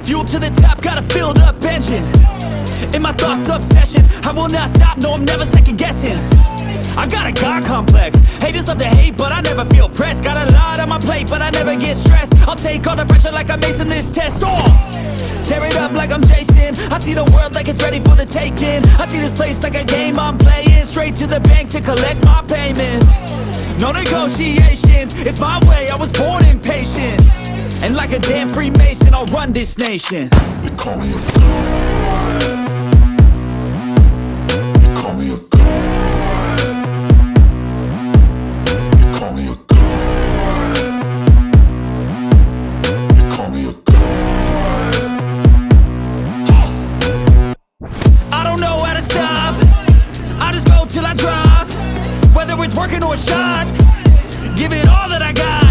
Fuel to the top, got a filled up engine. In my thoughts, obsession, I will not stop, no, I'm never second guessing. I got a God complex, haters love to hate, but I never feel pressed. Got a lot on my plate, but I never get stressed. I'll take all the pressure like I'm acing this test. Tear it up like I'm Jason. I see the world like it's ready for the taking. I see this place like a game I'm playing. Straight to the bank to collect my payments. No negotiations, it's my way, I was born impatient. And like a damn Freemason, I'll run this nation. They call me a god. They call me a god. They call me a god. They call me a god. I don't know how to stop. I just go till I drop. Whether it's working or shots, give it all that I got.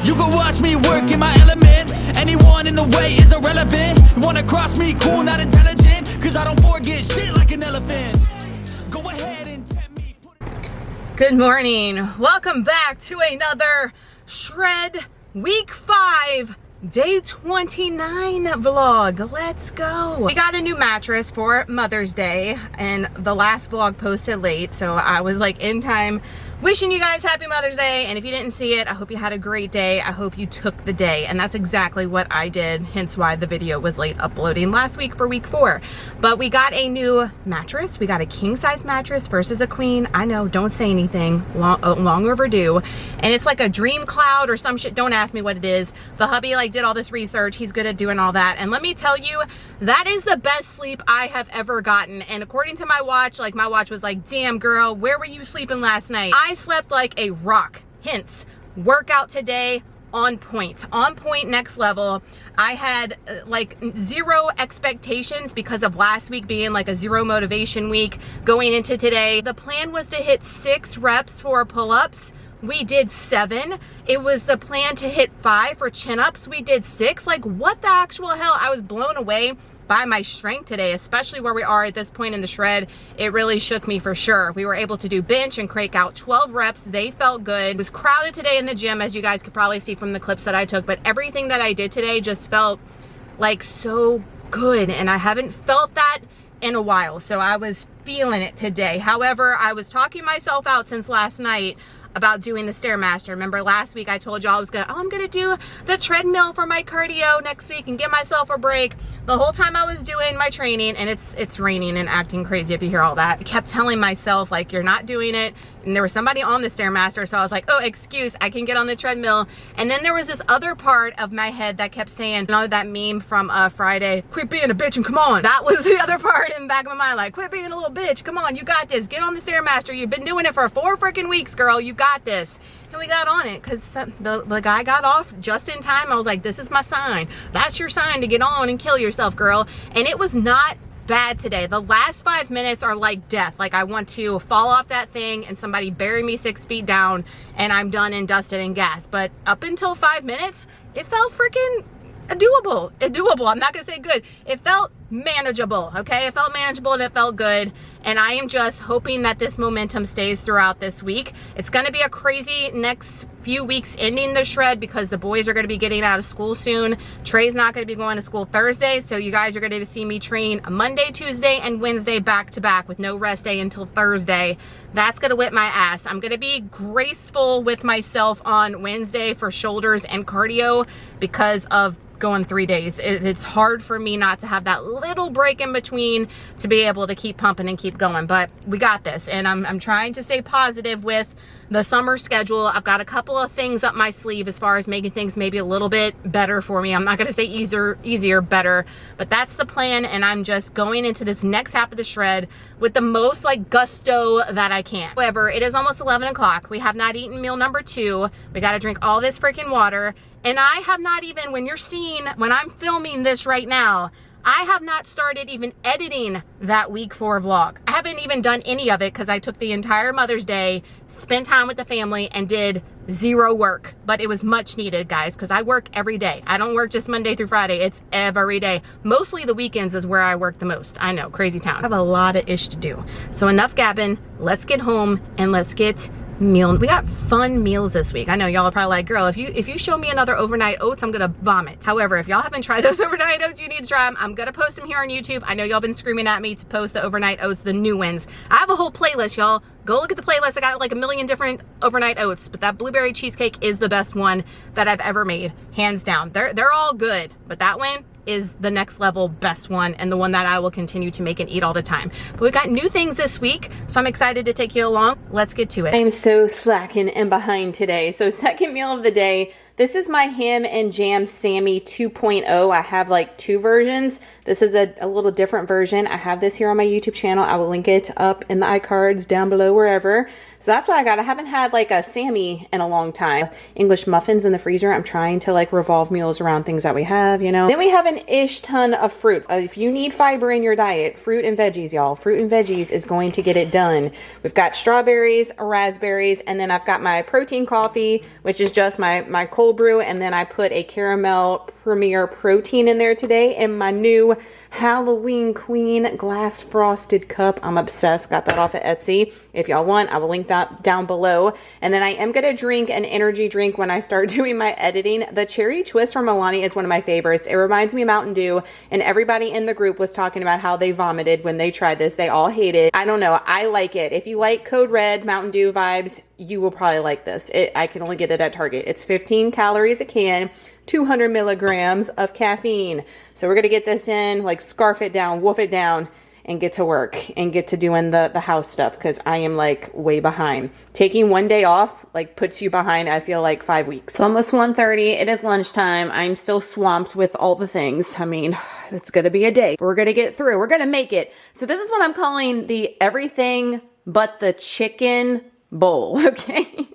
You can watch me work in my element. Anyone in the way is irrelevant. You wanna cross me, cool, not intelligent. Cause I don't forget shit like an elephant. Go ahead and tempt me. Good morning. Welcome back to another Shred Week 5 Day 29 vlog. Let's go. We got a new mattress for Mother's Day and the last vlog posted late, so I was like in time wishing you guys happy Mother's Day. And if you didn't see it, I hope you had a great day. I hope you took the day, and that's exactly what I did, hence why the video was late uploading last week for week 4. But we got a new mattress. We got a king size mattress versus a queen. I know, don't say anything, long overdue. And it's like a dream cloud or some shit. Don't ask me what it is. The hubby like did all this research. He's good at doing all that, and let me tell you, that is the best sleep I have ever gotten. And according to my watch, like my watch was like, damn girl, where were you sleeping last night? I slept like a rock. Hence, workout today, on point, next level. I had like 0 expectations because of last week being like a 0 motivation week going into today. The plan was to hit 6 reps for pull-ups. We did 7. It was the plan to hit 5 for chin-ups. We did 6. Like, what the actual hell? I was blown away by my strength today, especially where we are at this point in the shred. It really shook me for sure. We were able to do bench and crank out 12 reps. They felt good. It was crowded today in the gym, as you guys could probably see from the clips that I took, but everything that I did today just felt like so good, and I haven't felt that in a while, so I was feeling it today. However, I was talking myself out since last night about doing the Stairmaster. Remember last week I told you I was I'm gonna do the treadmill for my cardio next week and give myself a break. The whole time I was doing my training, and it's raining and acting crazy if you hear all that, I kept telling myself like, you're not doing it. And there was somebody on the Stairmaster, so I was like, oh, excuse, I can get on the treadmill. And then there was this other part of my head that kept saying, you know, that meme from Friday, quit being a bitch and come on. That was the other part in the back of my mind, like, quit being a little bitch, come on, you got this, get on the Stairmaster. You've been doing it for 4 freaking weeks, girl, you got got this. And we got on it because the guy got off just in time. I was like, this is my sign. That's your sign to get on and kill yourself, girl. And it was not bad today. The last 5 minutes are like death. Like I want to fall off that thing and somebody bury me 6 feet down and I'm done and dusted and gassed. But up until 5 minutes, it felt freaking doable. I'm not gonna say good. It felt manageable, okay? It felt manageable and it felt good. And I am just hoping that this momentum stays throughout this week. It's gonna be a crazy next few weeks ending the shred because the boys are gonna be getting out of school soon. Trey's not gonna be going to school Thursday, so you guys are gonna see me train Monday, Tuesday, and Wednesday back to back with no rest day until Thursday. That's gonna whip my ass. I'm gonna be graceful with myself on Wednesday for shoulders and cardio because of going 3 days. It's hard for me not to have that little break in between to be able to keep pumping and keep going, but we got this. And I'm trying to stay positive with the summer schedule. I've got a couple of things up my sleeve as far as making things maybe a little bit better for me. I'm not going to say easier, better, but that's the plan. And I'm just going into this next half of the shred with the most like gusto that I can. However, it is almost 11 o'clock. We have not eaten meal number 2. We got to drink all this freaking water. And I have not even, when I'm filming this right now, I have not started even editing that week 4 vlog. I haven't even done any of it because I took the entire Mother's Day, spent time with the family, and did 0 work. But it was much needed, guys, because I work every day. I don't work just Monday through Friday. It's every day. Mostly the weekends is where I work the most. I know, crazy town. I have a lot of ish to do. So enough gabbing. Let's get home and let's get meal. We got fun meals this week. I know y'all are probably like, girl, if you show me another overnight oats, I'm gonna vomit. However, if y'all haven't tried those overnight oats, you need to try them. I'm gonna post them here on YouTube. I know y'all been screaming at me to post the overnight oats, the new ones. I have a whole playlist, y'all. Go look at the playlist. I got like a million different overnight oats, but that blueberry cheesecake is the best one that I've ever made, hands down. They're all good, but that one is the next level best one and the one that I will continue to make and eat all the time. But we got new things this week, so I'm excited to take you along. Let's get to it. I am so slacking and behind today. So second meal of the day, this is my ham and jam Sammie 2.0. I have like 2 versions. This is a little different version. I have this here on my YouTube channel. I will link it up in the iCards down below, wherever. So that's what I got. I haven't had like a Sammie in a long time. English muffins in the freezer. I'm trying to like revolve meals around things that we have, you know. Then we have an ish ton of fruit. If you need fiber in your diet, fruit and veggies, y'all. Fruit and veggies is going to get it done. We've got strawberries, raspberries, and then I've got my protein coffee, which is just my cold brew, and then I put a caramel premier protein in there today in my new Halloween Queen glass frosted cup. I'm obsessed. Got that off of Etsy. If y'all want, I will link that down below. And then I am going to drink an energy drink when I start doing my editing. The cherry twist from Milani is one of my favorites. It reminds me of Mountain Dew, and everybody in the group was talking about how they vomited when they tried this. They all hate it. I don't know. I like it. If you like Code Red Mountain Dew vibes, you will probably like this. I can only get it at Target. It's 15 calories a can, 200 milligrams of caffeine. So we're gonna get this in, like scarf it down, wolf it down, and get to work and get to doing the house stuff, because I am like way behind. Taking 1 day off like puts you behind, I feel like 5 weeks. It's almost 1:30. It is lunchtime. I'm still swamped with all the things. I mean, it's gonna be a day. We're gonna get through. We're gonna make it. So this is what I'm calling the everything but the chicken bowl, okay?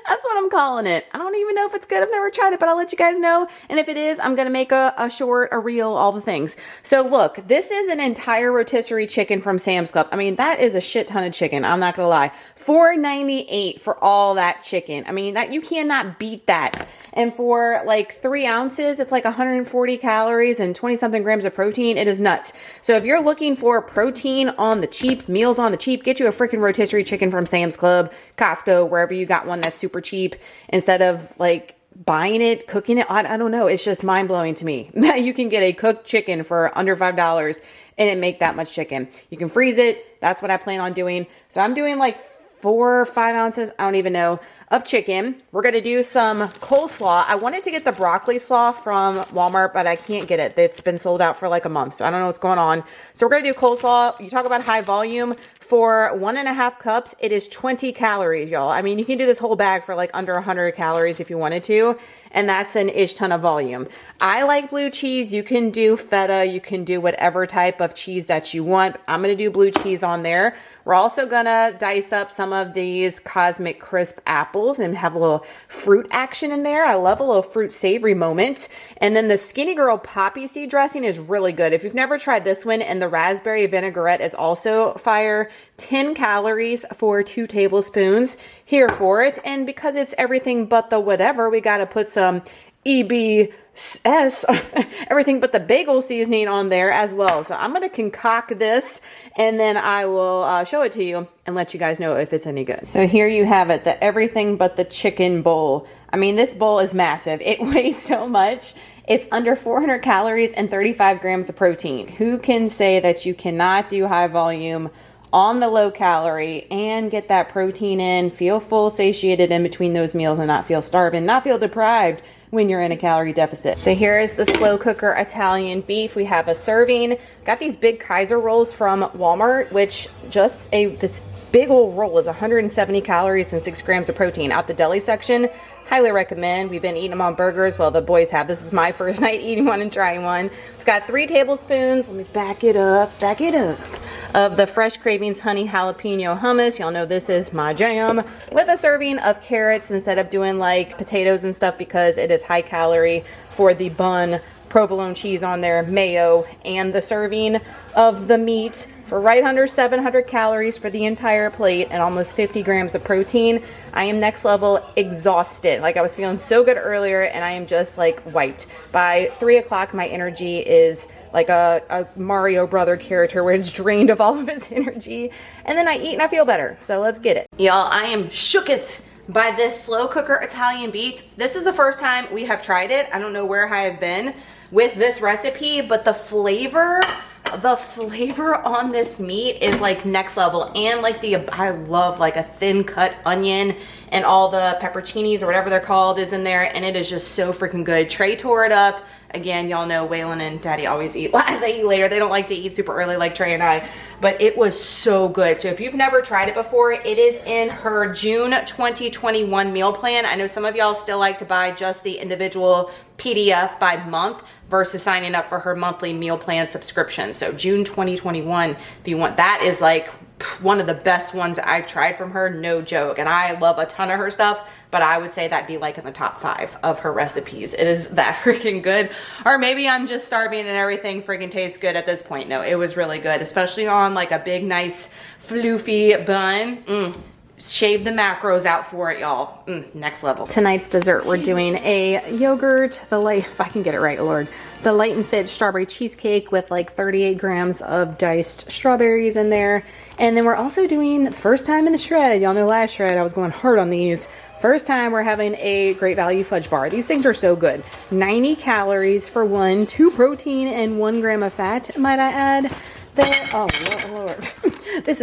That's what I'm calling it. I don't even know if it's good. I've never tried it, but I'll let you guys know. And if it is, I'm going to make a short, a reel, all the things. So look, this is an entire rotisserie chicken from Sam's Club. I mean, that is a shit ton of chicken. I'm not going to lie. $4.98 for all that chicken. I mean, that you cannot beat that. And for like 3 ounces, it's like 140 calories and 20 something grams of protein. It is nuts. So if you're looking for protein on the cheap, meals on the cheap, get you a freaking rotisserie chicken from Sam's Club, Costco, wherever you got one that's super cheap, instead of like buying it, cooking it. I don't know. It's just mind blowing to me that you can get a cooked chicken for under $5 and it make that much chicken. You can freeze it. That's what I plan on doing. So I'm doing like 4 or 5 ounces, I don't even know, of chicken. We're going to do some coleslaw. I wanted to get the broccoli slaw from Walmart, but I can't get it. It's been sold out for like a month, so I don't know what's going on. So we're going to do coleslaw. You talk about high volume. For 1.5 cups, it is 20 calories, y'all. I mean, you can do this whole bag for like under 100 calories if you wanted to. and that's an ish ton of volume. I like blue cheese. You can do feta, you can do whatever type of cheese that you want. I'm gonna do blue cheese on there. We're also gonna dice up some of these Cosmic Crisp apples and have a little fruit action in there. I love a little fruit savory moment. And then the Skinny Girl poppy seed dressing is really good. If you've never tried this one, and the raspberry vinaigrette is also fire. 10 calories for 2 tablespoons. Here for it. And because it's everything but the whatever, we gotta put some EBS, everything but the bagel seasoning on there as well. So I'm gonna concoct this, and then I will show it to you and let you guys know if it's any good. So here you have it, the everything but the chicken bowl. I mean, this bowl is massive. It weighs so much. It's under 400 calories and 35 grams of protein. Who can say that you cannot do high volume on the low calorie and get that protein in, feel full, satiated in between those meals, and not feel starved and not feel deprived when you're in a calorie deficit? So here is the slow cooker Italian beef. We have a serving. Got these big Kaiser rolls from Walmart, which this big old roll is 170 calories and 6 grams of protein. Out the deli section, highly recommend. We've been eating them on burgers. Well, the boys have. This is my first night eating one and trying one. We've got 3 tablespoons. Let me back it up, of the Fresh Cravings honey jalapeno hummus. Y'all know this is my jam. With a serving of carrots instead of doing like potatoes and stuff, because it is high calorie for the bun, provolone cheese on there, mayo, and the serving of the meat for right under 700 calories for the entire plate and almost 50 grams of protein. I am next level exhausted. Like, I was feeling so good earlier, and I am just like wiped. By 3 o'clock, my energy is like a Mario brother character where it's drained of all of its energy. And then I eat and I feel better. So let's get it. Y'all, I am shooketh by this slow cooker Italian beef. This is the first time we have tried it. I don't know where I have been with this recipe, but the flavor on this meat is like next level. And like I love like a thin cut onion, and all the pepperoncinis or whatever they're called is in there, and it is just so freaking good. Trey tore it up. Again, y'all know Waylon and Daddy always eat as they eat later. They don't like to eat super early like Trey and I, but it was so good. So if you've never tried it before, it is in her June 2021 meal plan. I know some of y'all still like to buy just the individual PDF by month versus signing up for her monthly meal plan subscription. So June 2021, if you want, that is like one of the best ones I've tried from her, no joke. And I love a ton of her stuff, but I would say that'd be like in the top 5 of her recipes. It is that freaking good. Or maybe I'm just starving and everything freaking tastes good at this point. No, it was really good, especially on like a big, nice, floofy bun. Shave the macros out for it, y'all. Next level. Tonight's dessert, we're doing a yogurt, if I can get it right, Lord. The Light and Fit strawberry cheesecake with like 38 grams of diced strawberries in there. And then we're also doing, first time in the shred, y'all know last shred I was going hard on these. First time we're having a Great Value fudge bar. These things are so good. 90 calories for one, 2 protein and 1 gram of fat, might I add. Oh Lord. This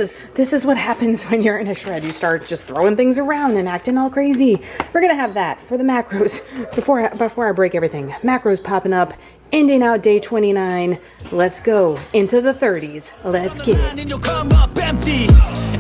is what happens when you're in a shred. You start just throwing things around and acting all crazy. We're gonna have that for the macros before I break everything. Macros popping up, ending out day 29. Let's go into the 30s. Let's get it. And you'll come up empty.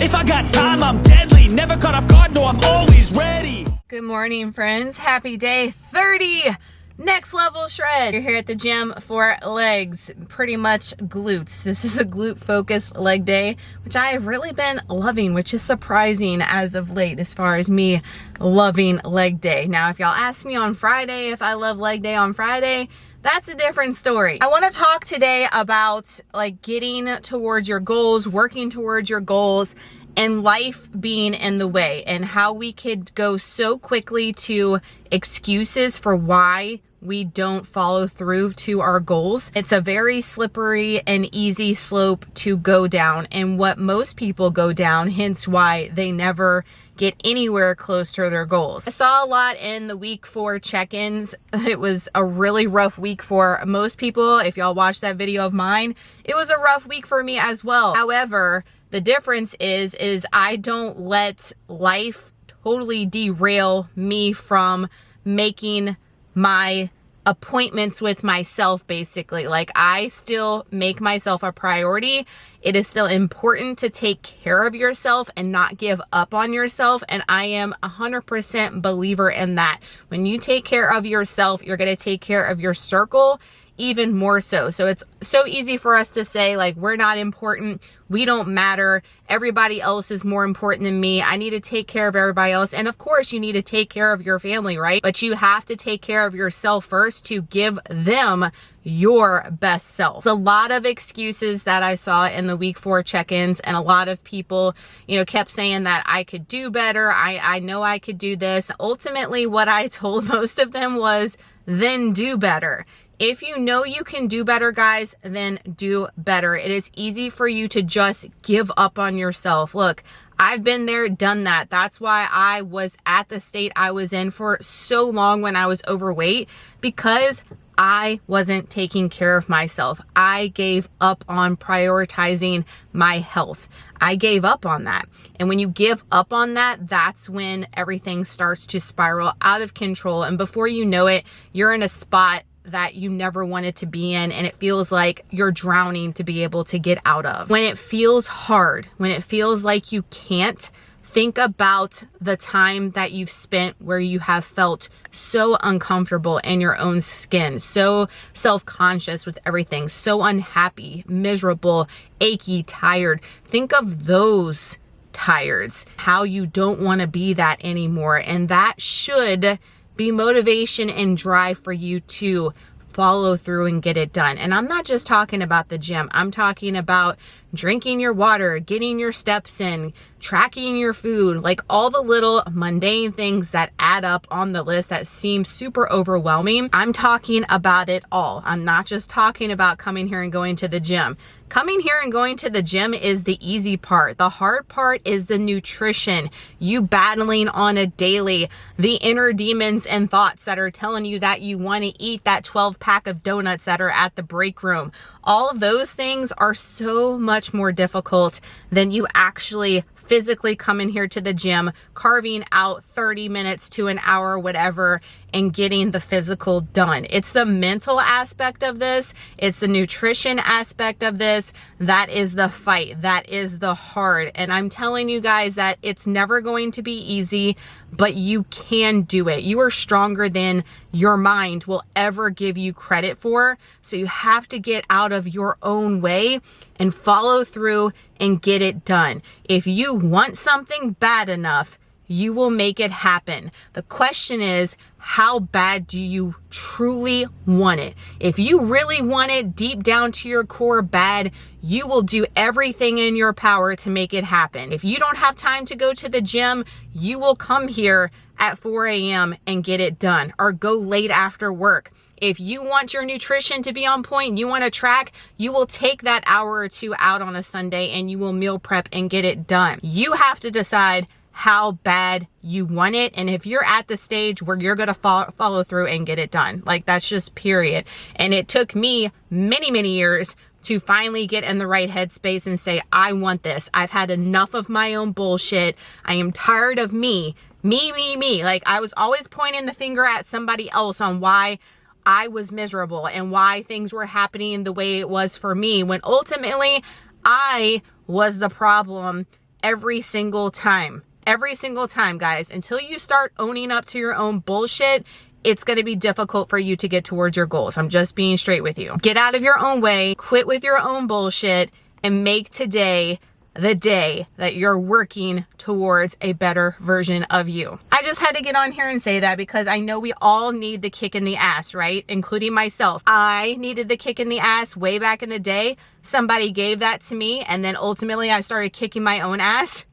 If I got time, I'm deadly. Never caught off guard, no, I'm always ready. Good morning, friends. Happy day 30. Next level shred. You're here at the gym for legs, pretty much glutes. This is a glute focused leg day, which I have really been loving, which is surprising as of late as far as me loving leg day. Now, if y'all ask me on Friday if I love leg day on Friday, that's a different story. I want to talk today about like getting towards your goals, working towards your goals, and life being in the way, and how we could go so quickly to excuses for why we don't follow through to our goals. It's a very slippery and easy slope to go down, and what most people go down, hence why they never get anywhere close to their goals. I saw a lot in the week 4 check-ins. It was a really rough week for most people. If y'all watched that video of mine, it was a rough week for me as well. However, the difference is I don't let life totally derail me from making my appointments with myself, basically. Like, I still make myself a priority. It is still important to take care of yourself and not give up on yourself. And I am 100% believer in that. When you take care of yourself, you're going to take care of your circle even more so. So it's so easy for us to say, like, we're not important, we don't matter, everybody else is more important than me, I need to take care of everybody else. And of course you need to take care of your family, right? But you have to take care of yourself first to give them your best self. A lot of excuses that I saw in the week 4 check-ins, and a lot of people, you know, kept saying that I could do better, I know I could do this. Ultimately, what I told most of them was, then do better. If you know you can do better, guys, then do better. It is easy for you to just give up on yourself. Look, I've been there, done that. That's why I was at the state I was in for so long when I was overweight, because I wasn't taking care of myself. I gave up on prioritizing my health. I gave up on that. And when you give up on that, that's when everything starts to spiral out of control. And before you know it, you're in a spot that you never wanted to be in, and it feels like you're drowning to be able to get out of. When it feels hard, when it feels like you can't, think about the time that you've spent where you have felt so uncomfortable in your own skin, so self-conscious with everything, so unhappy, miserable, achy, tired. Think of those tireds, how you don't want to be that anymore. And that should be motivation and drive for you to follow through and get it done. And I'm not just talking about the gym. I'm talking about drinking your water, getting your steps in, tracking your food, like all the little mundane things that add up on the list that seem super overwhelming. I'm talking about it all. I'm not just talking about coming here and going to the gym. Coming here and going to the gym is the easy part. The hard part is the nutrition, you battling on a daily, the inner demons and thoughts that are telling you that you want to eat that 12-pack of donuts that are at the break room. All of those things are so much more difficult than you actually physically coming here to the gym, carving out 30 minutes to an hour, whatever, and getting the physical done. It's the mental aspect of this. It's the nutrition aspect of this. That is the fight. That is the hard. And I'm telling you guys that it's never going to be easy, but you can do it. You are stronger than your mind will ever give you credit for. So you have to get out of your own way and follow through and get it done. If you want something bad enough, you will make it happen. The question is, how bad do you truly want it? If you really want it deep down to your core bad, you will do everything in your power to make it happen. If you don't have time to go to the gym, you will come here at 4 a.m. and get it done, or go late after work. If you want your nutrition to be on point, you want to track, you will take that hour or two out on a Sunday and you will meal prep and get it done. You have to decide how bad you want it, and if you're at the stage where you're gonna follow through and get it done. Like, that's just period. And it took me many years to finally get in the right headspace and say, I want this. I've had enough of my own bullshit. I am tired of me. Like, I was always pointing the finger at somebody else on why I was miserable and why things were happening the way it was for me, when ultimately I was the problem every single time. Every single time, guys. Until you start owning up to your own bullshit, it's going to be difficult for you to get towards your goals. I'm just being straight with you. Get out of your own way, quit with your own bullshit, and make today the day that you're working towards a better version of you. I just had to get on here and say that because I know we all need the kick in the ass, right? Including myself. I needed the kick in the ass way back in the day. Somebody gave that to me, and then ultimately I started kicking my own ass.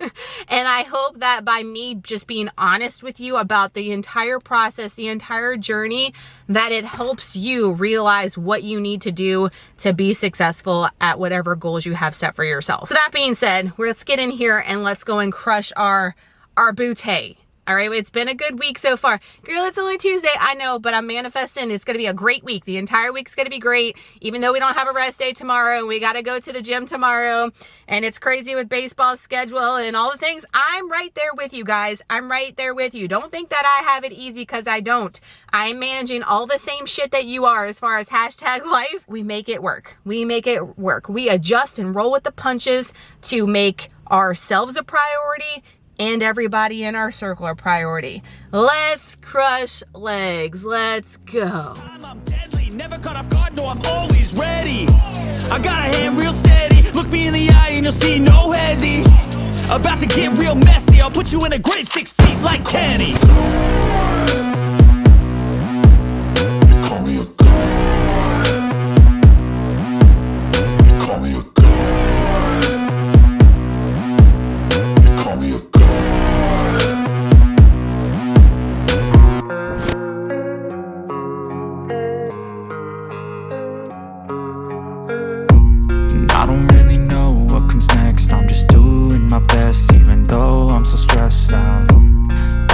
And I hope that by me just being honest with you about the entire process, the entire journey, that it helps you realize what you need to do to be successful at whatever goals you have set for yourself. So that being said, let's get in here and let's go and crush our bootay. All right, it's been a good week so far. Girl, it's only Tuesday. I know, but I'm manifesting. It's going to be a great week. The entire week's going to be great. Even though we don't have a rest day tomorrow, we got to go to the gym tomorrow. And it's crazy with baseball schedule and all the things. I'm right there with you guys. I'm right there with you. Don't think that I have it easy, because I don't. I'm managing all the same shit that you are as far as hashtag life. We make it work. We make it work. We adjust and roll with the punches to make ourselves a priority and everybody in our circle a priority. Let's crush legs. Let's go. I'm deadly, never caught off guard, no, I'm always ready. I got a hand real steady, look me in the eye and you'll see no hezzy. About to get real messy, I'll put you in a grave 6 feet like Kenny. You call me a god. You call me a god. You call me a god. I don't really know what comes next. I'm just doing my best, even though I'm so stressed out.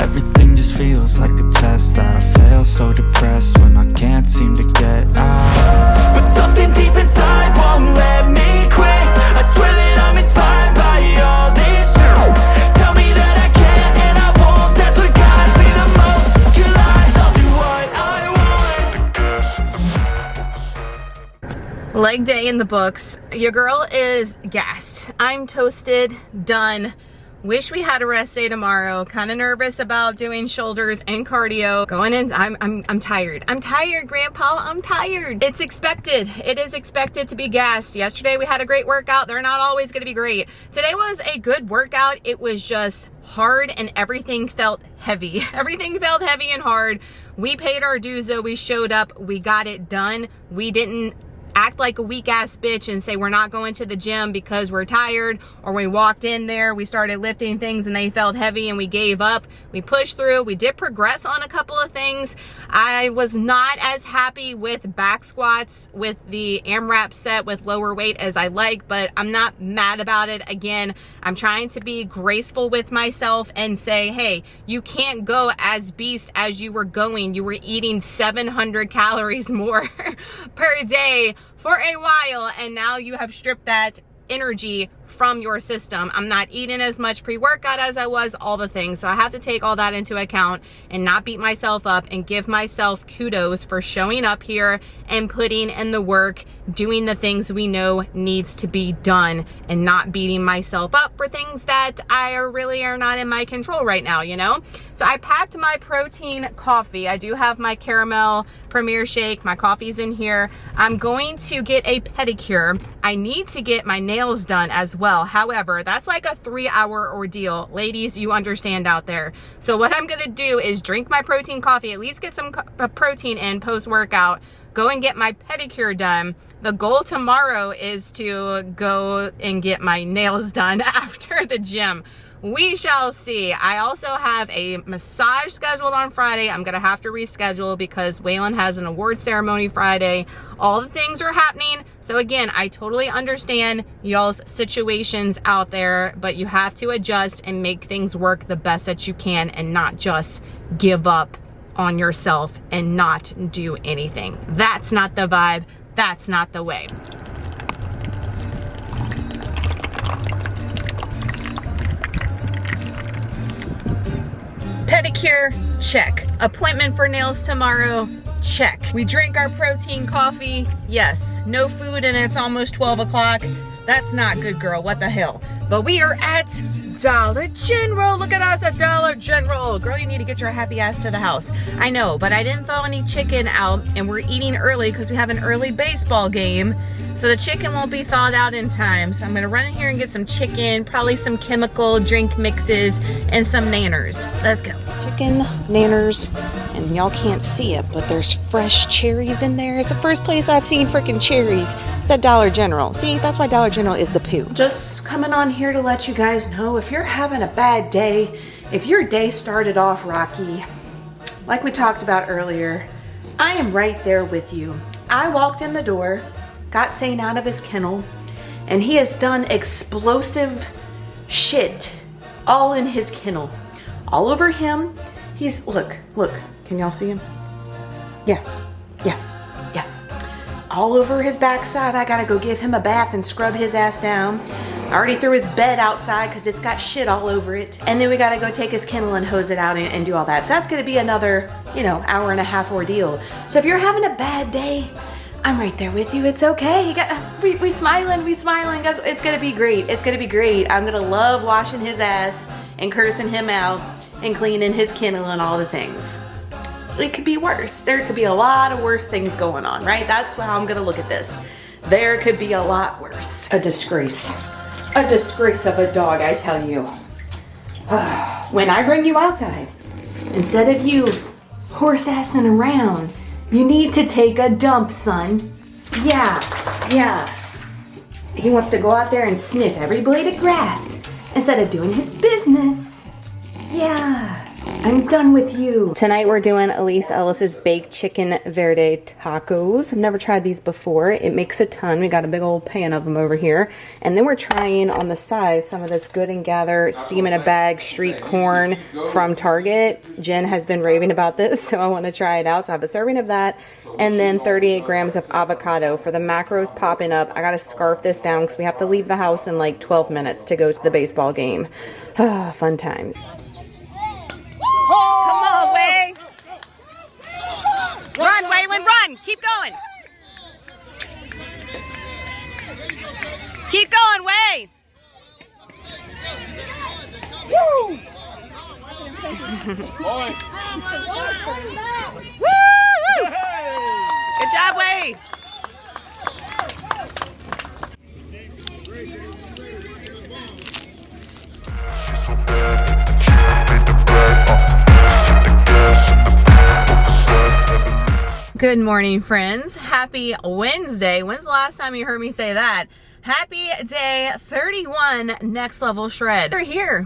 Everything just feels like a test that I fail, so depressed when I can't seem to get out. But something deep inside won't let me quit. I swear that I'm inspired by all this shit. Tell me that I can and I won't. That's what guides me the most. Your lies, I'll do what I want. Leg day in the books. Your girl is gassed. I'm toasted, done. Wish we had a rest day tomorrow. Kind of nervous about doing shoulders and cardio. Going in, I'm tired. I'm tired, Grandpa. I'm tired. It's expected. It is expected to be gassed. Yesterday we had a great workout. They're not always going to be great. Today was a good workout. It was just hard and everything felt heavy. Everything felt heavy and hard. We paid our dues though. We showed up. We got it done. We didn't act like a weak ass bitch and say we're not going to the gym because we're tired, or we walked in there, we started lifting things and they felt heavy and we gave up. We pushed through. We did progress on a couple of things. I was not as happy with back squats with the AMRAP set with lower weight as I like, but I'm not mad about it. Again, I'm trying to be graceful with myself and say, hey, you can't go as beast as you were going. You were eating 700 calories more per day for a while, and now you have stripped that energy from your system. I'm not eating as much pre-workout as I was, all the things. So I have to take all that into account and not beat myself up and give myself kudos for showing up here and putting in the work, doing the things we know needs to be done, and not beating myself up for things that really are not in my control right now, you know? So I packed my protein coffee. I do have my caramel premier shake. My coffee's in here. I'm going to get a pedicure. I need to get my nails done as well. However, that's like a 3-hour ordeal. Ladies, you understand out there. So what I'm gonna do is drink my protein coffee, at least get some protein in post-workout, go and get my pedicure done. The goal tomorrow is to go and get my nails done after the gym. We shall see. I also have a massage scheduled on Friday. I'm gonna have to reschedule because Waylon has an award ceremony Friday. All the things are happening. So again, I totally understand y'all's situations out there, but you have to adjust and make things work the best that you can and not just give up on yourself and not do anything. That's not the vibe. That's not the way. Pedicure, check. Appointment for nails tomorrow, check. We drink our protein coffee, yes. No food and it's almost 12 o'clock. That's not good, girl, what the hell. But we are at Dollar General. Look at us at Dollar General. Girl, you need to get your happy ass to the house. I know, but I didn't thaw any chicken out and we're eating early because we have an early baseball game. So the chicken won't be thawed out in time. So I'm gonna run in here and get some chicken, probably some chemical drink mixes, and some nanners. Let's go. Chicken, nanners, and y'all can't see it, but there's fresh cherries in there. It's the first place I've seen freaking cherries. It's at Dollar General. See, that's why Dollar General is the poo. Just coming on here to let you guys know, if you're having a bad day, if your day started off rocky, like we talked about earlier, I am right there with you. I walked in the door, got Sane out of his kennel, and he has done explosive shit all in his kennel. all over him. He's, look, can y'all see him? Yeah. All over his backside. I gotta go give him a bath and scrub his ass down. I already threw his bed outside because it's got shit all over it. And then we gotta go take his kennel and hose it out and do all that. So that's gonna be another, you know, hour and a half ordeal. So if you're having a bad day, I'm right there with you. It's okay. We smiling, guys. It's gonna be great. It's gonna be great. I'm gonna love washing his ass and cursing him out and cleaning his kennel and all the things. It could be worse. There could be a lot of worse things going on, right? That's how I'm gonna look at this. There could be a lot worse. A disgrace. A disgrace of a dog, I tell you. When I bring you outside, instead of you horse-assing around, you need to take a dump, son. Yeah. He wants to go out there and sniff every blade of grass instead of doing his business. Yeah. I'm done with you. Tonight we're doing Elise Ellis's baked chicken verde tacos. I've never tried these before. It makes a ton. We got a big old pan of them over here. And then we're trying on the side some of this Good and Gather steam in a bag street corn from Target. Jen has been raving about this, so I want to try it out. So I have a serving of that. And then 38 grams of avocado. For the macros popping up, I got to scarf this down because we have to leave the house in like 12 minutes to go to the baseball game. Fun times. Come on, Way. Run, Waylon, run. Keep going. Keep going, Way. Woo! Woo! Good job, Way. Good morning, friends. Happy Wednesday. When's the last time you heard me say that? Happy day 31, next level shred.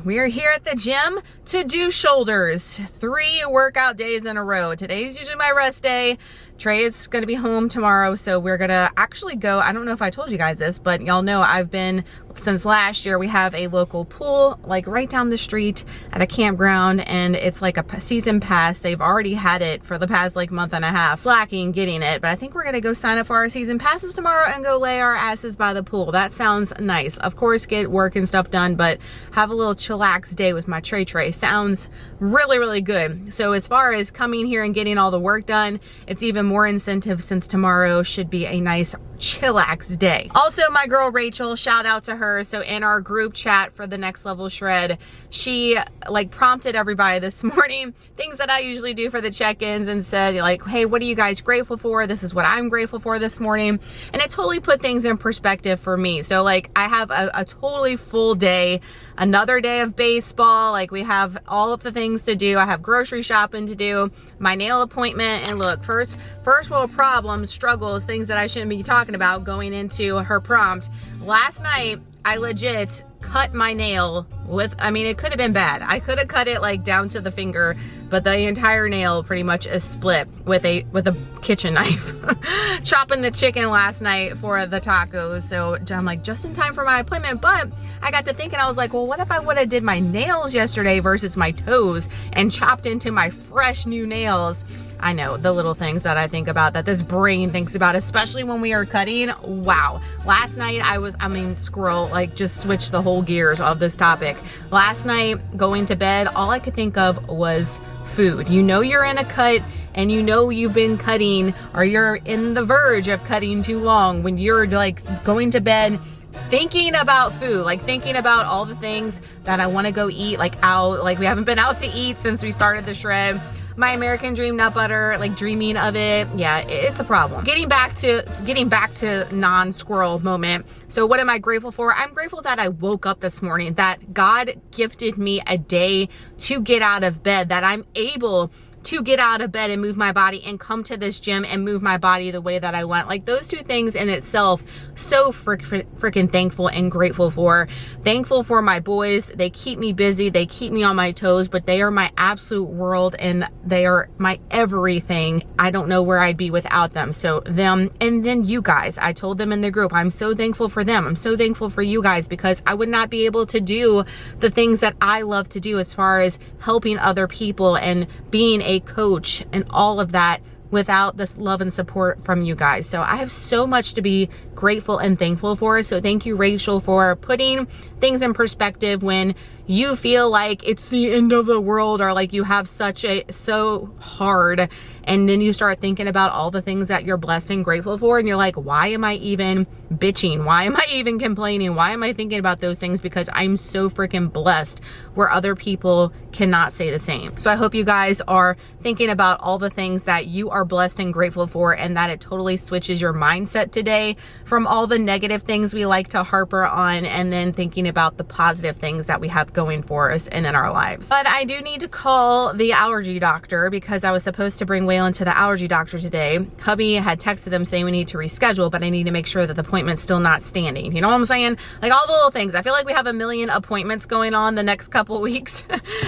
We are here at the gym to do shoulders. 3 workout days in a row. Today's usually my rest day. Trey is going to be home tomorrow, so we're going to actually go. I don't know if I told you guys this, but y'all know I've been, since last year, we have a local pool like right down the street at a campground, and it's like a season pass. They've already had it for the past like month and a half, slacking getting it, but I think we're going to go sign up for our season passes tomorrow and go lay our asses by the pool. That sounds nice. Of course, get work and stuff done, but have a little chillax day with my Trey. Sounds really, really good. So as far as coming here and getting all the work done, it's even more incentive since tomorrow should be a nice chillax day. Also, my girl Rachel, shout out to her. So in our group chat for the next level shred, she like prompted everybody this morning, things that I usually do for the check-ins, and said like, hey, what are you guys grateful for? This is what I'm grateful for this morning. And it totally put things in perspective for me. So like I have a totally full day, another day of baseball. Like we have all of the things to do. I have grocery shopping to do, my nail appointment, and look, first world problems, struggles, things that I shouldn't be talking about going into her prompt. Last night, I legit cut my nail with, I mean, it could have been bad. I could have cut it like down to the finger, but the entire nail pretty much is split with a kitchen knife. Chopping the chicken last night for the tacos. So I'm like, just in time for my appointment. But I got to thinking, I was like, well, what if I would have did my nails yesterday versus my toes and chopped into my fresh new nails? I know, the little things that I think about, that this brain thinks about, especially when we are cutting. Wow. Last night squirrel, like just switched the whole gears of this topic. Last night, going to bed, all I could think of was food. You know you're in a cut, and you know you've been cutting, or you're in the verge of cutting too long when you're like going to bed thinking about food, like thinking about all the things that I want to go eat, like out, like we haven't been out to eat since we started the shred. My American Dream nut butter, like dreaming of it. Yeah, it's a problem. Getting back to non-squirrel moment. So what am I grateful for? I'm grateful that I woke up this morning, that God gifted me a day to get out of bed, that I'm able to get out of bed and move my body and come to this gym and move my body the way that I want. Like those two things in itself, so freaking thankful and grateful for. Thankful for my boys. They keep me busy. They keep me on my toes, but they are my absolute world and they are my everything. I don't know where I'd be without them. So them, and then you guys, I told them in the group, I'm so thankful for them. I'm so thankful for you guys because I would not be able to do the things that I love to do as far as helping other people and being a coach and all of that without this love and support from you guys. So I have so much to be grateful and thankful for. So thank you, Rachel, for putting things in perspective when you feel like it's the end of the world or like you have so hard, and then you start thinking about all the things that you're blessed and grateful for, and you're like, why am I even bitching? Why am I even complaining? Why am I thinking about those things? Because I'm so freaking blessed where other people cannot say the same. So I hope you guys are thinking about all the things that you are blessed and grateful for, and that it totally switches your mindset today from all the negative things we like to harper on, and then thinking about the positive things that we have going for us and in our lives. But I do need to call the allergy doctor because I was supposed to bring Waylon to the allergy doctor today. Hubby had texted them saying we need to reschedule, but I need to make sure that the appointment's still not standing. You know what I'm saying? Like all the little things. I feel like we have a million appointments going on the next couple of weeks.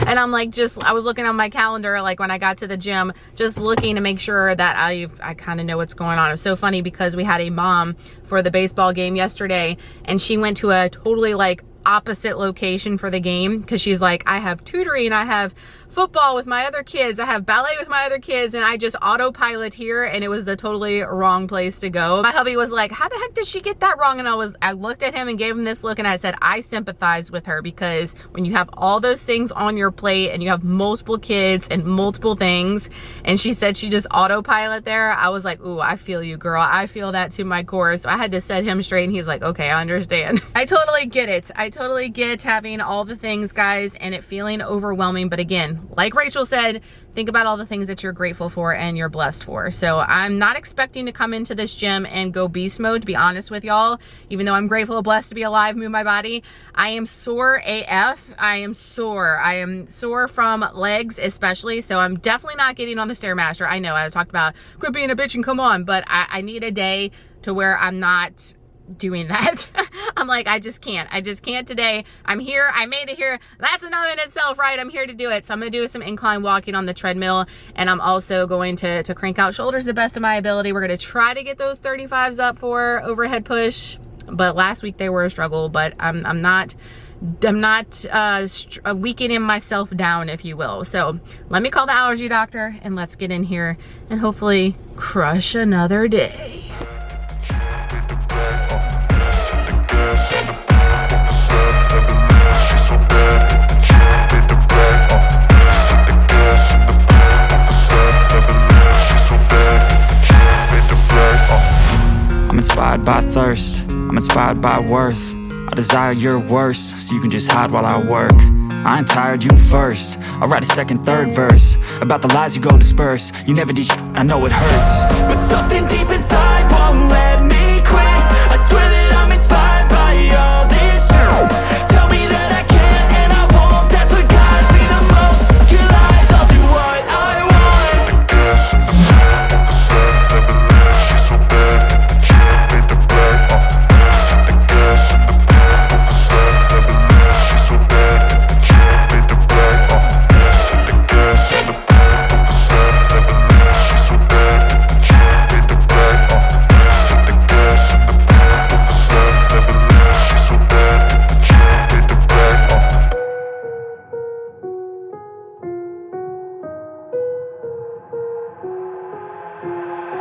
And I'm like, I was looking on my calendar, like when I got to the gym, just looking to make sure that I kind of know what's going on. It was so funny because we had a mom for the baseball game yesterday, and she went to a totally like opposite location for the game because she's like, I have tutoring, I have football with my other kids, I have ballet with my other kids, and I just autopilot here, and it was the totally wrong place to go. My hubby was like, how the heck did she get that wrong? And I looked at him and gave him this look, and I said, I sympathize with her, because when you have all those things on your plate and you have multiple kids and multiple things, and she said she just autopilot there, I was like, ooh, I feel you, girl. I feel that to my core. So I had to set him straight, and he's like, okay, I understand. I totally get it. I totally get having all the things, guys, and it feeling overwhelming. But again, like Rachel said, think about all the things that you're grateful for and you're blessed for. So I'm not expecting to come into this gym and go beast mode, to be honest with y'all. Even though I'm grateful and blessed to be alive, move my body, I am sore AF. I am sore from legs especially. So I'm definitely not getting on the Stairmaster. I know I talked about quit being a bitch and come on, but I need a day to where I'm not doing that. I'm like, I just can't today. I'm here, I made it here. That's enough in itself, right? I'm here to do it. So I'm gonna do some incline walking on the treadmill, and I'm also going to crank out shoulders the best of my ability. We're gonna try to get those 35s up for overhead push, but last week they were a struggle. But I'm not weakening myself down, if you will. So let me call the allergy doctor and let's get in here and hopefully crush another day. I'm inspired by thirst, I'm inspired by worth. I desire your worst, so you can just hide while I work. I ain't tired, you first. I'll write a second, third verse about the lies you go disperse. You never did shit, I know it hurts, but something deep inside won't let me quit. I swear that I'm inspired by all this shit. Tell me that I can and I won't. That's what guides me the most. Your lies, I'll do what I want.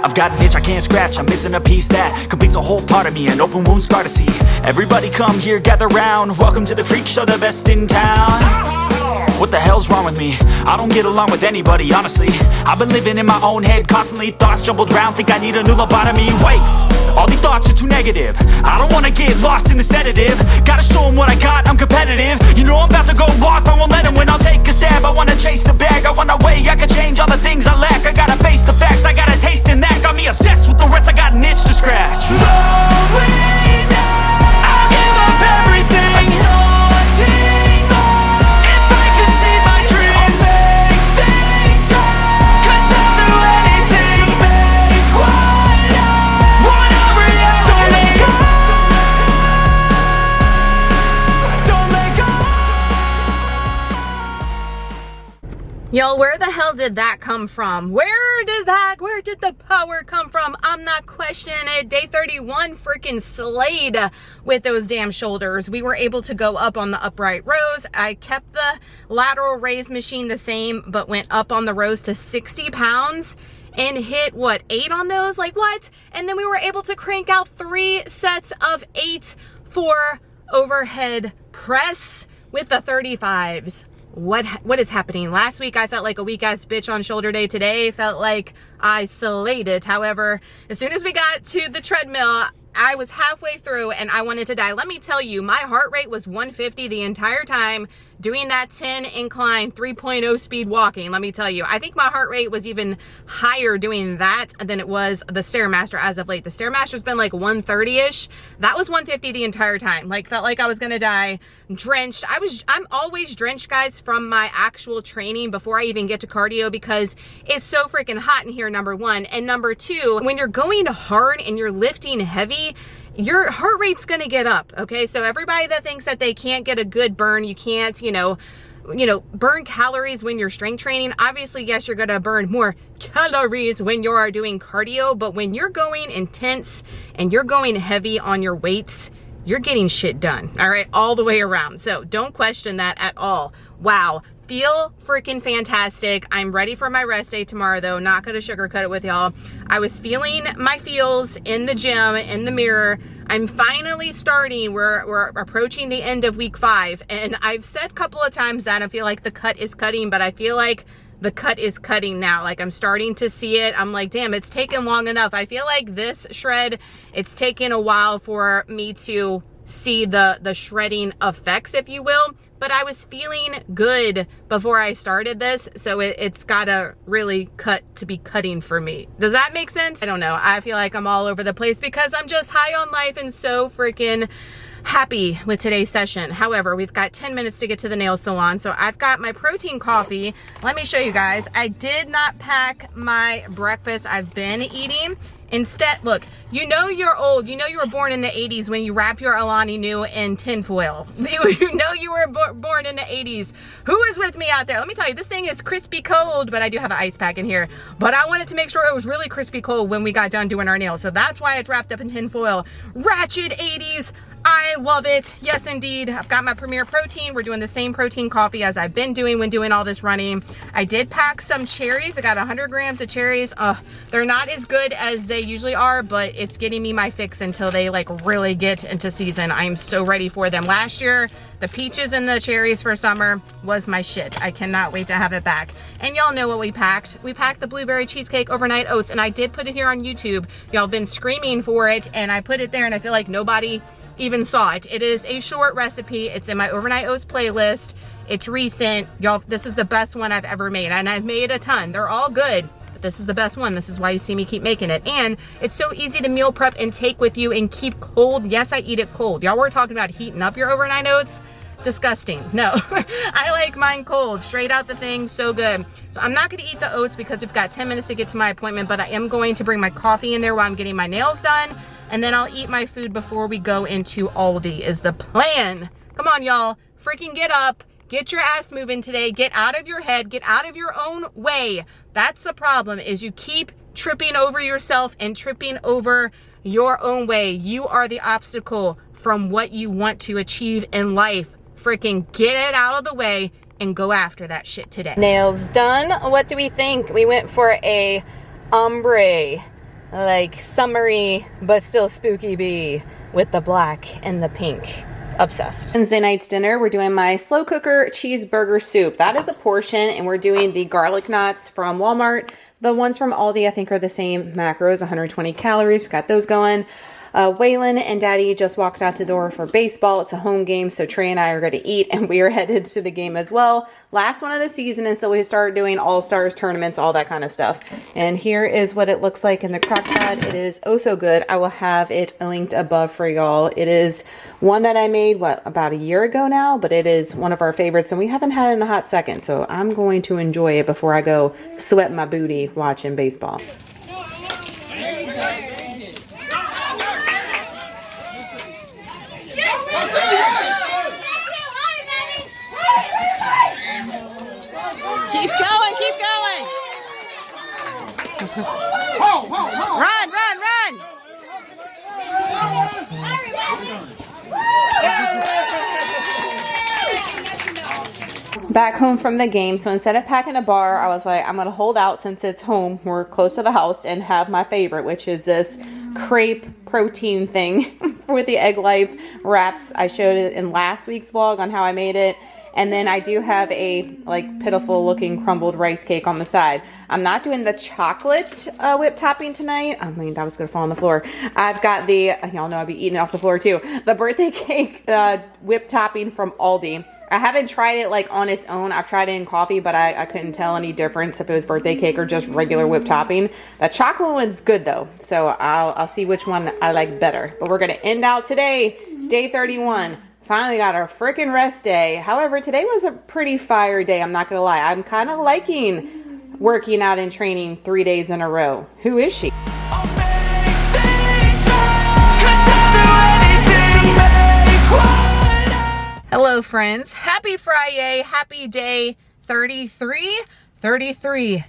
I've got an itch I can't scratch, I'm missing a piece that completes a whole part of me, an open wound scar to see. Everybody come here, gather round, welcome to the freak show, the best in town. What the hell's wrong with me? I don't get along with anybody, honestly. I've been living in my own head constantly, thoughts jumbled round, think I need a new lobotomy. Wait, all these thoughts are too negative. I don't wanna get lost in the sedative. Gotta show them what I got, I'm competitive. You know I'm about to go off, I won't let them win. I'll take a stab, I wanna chase a bag. I wanna weigh, I can change all the things I lack. I gotta face the facts, I got a taste in that. Got me obsessed with the rest, I got an itch to scratch. Slowing down, I'll give up everything. Daunting, if I could see my dreams, I'll make things right. Y'all, where the hell did that come from? Where did the power come from? I'm not questioning it. Day 31 freaking slayed with those damn shoulders. We were able to go up on the upright rows. I kept the lateral raise machine the same, but went up on the rows to 60 pounds and hit, what, 8 on those? Like, what? And then we were able to crank out 3 sets of 8 for overhead press with the 35s. What is happening? Last week I felt like a weak ass bitch on shoulder day. Today felt like I slayed it. However, as soon as we got to the treadmill, I was halfway through and I wanted to die. Let me tell you, my heart rate was 150 the entire time doing that 10 incline 3.0 speed walking. Let me tell you, I think my heart rate was even higher doing that than it was the Stairmaster as of late. The Stairmaster's been like 130-ish. That was 150 the entire time. Like, felt like I was gonna die, drenched. I'm always drenched, guys, from my actual training before I even get to cardio because it's so freaking hot in here, number one. And number two, when you're going hard and you're lifting heavy, your heart rate's gonna get up, okay? So everybody that thinks that they can't get a good burn, you can't, you know, burn calories when you're strength training. Obviously, yes, you're gonna burn more calories when you are doing cardio, but when you're going intense and you're going heavy on your weights, you're getting shit done, all right? All the way around. So don't question that at all. Wow. Feel freaking fantastic. I'm ready for my rest day tomorrow though. Not gonna sugarcoat it with y'all. I was feeling my feels in the gym, in the mirror. I'm finally starting. We're approaching the end of week 5. And I've said a couple of times that I feel like the cut is cutting, but I feel like the cut is cutting now. Like, I'm starting to see it. I'm like, damn, it's taken long enough. I feel like this shred, it's taken a while for me to see the shredding effects, if you will. But I was feeling good before I started this, so it's gotta really cut to be cutting for me. Does that make sense? I don't know. I feel like I'm all over the place because I'm just high on life and so freaking happy with today's session. However, we've got 10 minutes to get to the nail salon, so I've got my protein coffee. Let me show you guys. I did not pack my breakfast I've been eating. Instead, look, you know you're old. You know you were born in the 80s when you wrap your Alani Nu in tinfoil. You know you were born in the 80s. Who is with me out there? Let me tell you, this thing is crispy cold, but I do have an ice pack in here. But I wanted to make sure it was really crispy cold when we got done doing our nails. So that's why it's wrapped up in tinfoil. Ratchet 80s. I love it. Yes, indeed. I've got my Premier Protein. We're doing the same protein coffee as I've been doing when doing all this running. I did pack some cherries. I got 100 grams of cherries. They're not as good as they usually are, but it's getting me my fix until they like really get into season. I'm so ready for them. Last year, the peaches and the cherries for summer was my shit. I cannot wait to have it back. And y'all know what we packed. We packed the blueberry cheesecake overnight oats, and I did put it here on YouTube. Y'all been screaming for it, and I put it there, and I feel like nobody even saw it. It is a short recipe. It's in my overnight oats playlist. It's recent. Y'all, this is the best one I've ever made, and I've made a ton. They're all good, but this is the best one. This is why you see me keep making it. And it's so easy to meal prep and take with you and keep cold. Yes, I eat it cold. Y'all were talking about heating up your overnight oats. Disgusting. No, I like mine cold, straight out the thing. So good. So I'm not going to eat the oats because we've got 10 minutes to get to my appointment, but I am going to bring my coffee in there while I'm getting my nails done. And then I'll eat my food before we go into Aldi is the plan. Come on, y'all. Freaking get up. Get your ass moving today. Get out of your head. Get out of your own way. That's the problem, is you keep tripping over yourself and tripping over your own way. You are the obstacle from what you want to achieve in life. Freaking get it out of the way and go after that shit today. Nails done. What do we think? We went for a ombre, like summery but still spooky bee with the black and the pink. Obsessed. Wednesday night's dinner, we're doing my slow cooker cheeseburger soup. That is a portion, and we're doing the garlic knots from Walmart. The ones from Aldi I think are the same macros, 120 calories. We've got those going. Waylon and Daddy just walked out the door for baseball. It's a home game, so Trey and I are going to eat, and we are headed to the game as well. Last one of the season, and so we start doing all-stars tournaments, all that kind of stuff. And here is what it looks like in the crock pot. It is oh so good. I will have it linked above for y'all. It is one that I made, what, about a year ago now, but it is one of our favorites, and we haven't had it in a hot second, so I'm going to enjoy it before I go sweat my booty watching baseball. Keep going. Back home from the game, so instead of packing a bar, I was like, I'm gonna hold out since it's home, we're close to the house, and have my favorite, which is this crepe protein thing with the egg life wraps. I showed it in last week's vlog on how I made it. And then I do have a like pitiful looking crumbled rice cake on the side. I'm not doing the chocolate whipped topping tonight. I mean, that was gonna fall on the floor. I've got the, y'all know I'll be eating off the floor too, the birthday cake whipped topping from Aldi. I haven't tried it like on its own. I've tried it in coffee, but I couldn't tell any difference if it was birthday cake or just regular whipped topping. The chocolate one's good though, so I'll see which one I like better. But we're gonna end out today, day 31. Finally got our freaking rest day. However, today was a pretty fire day, I'm not gonna lie. I'm kind of liking working out and training 3 days in a row. Who is she? Hello friends, happy Friday, happy day 33.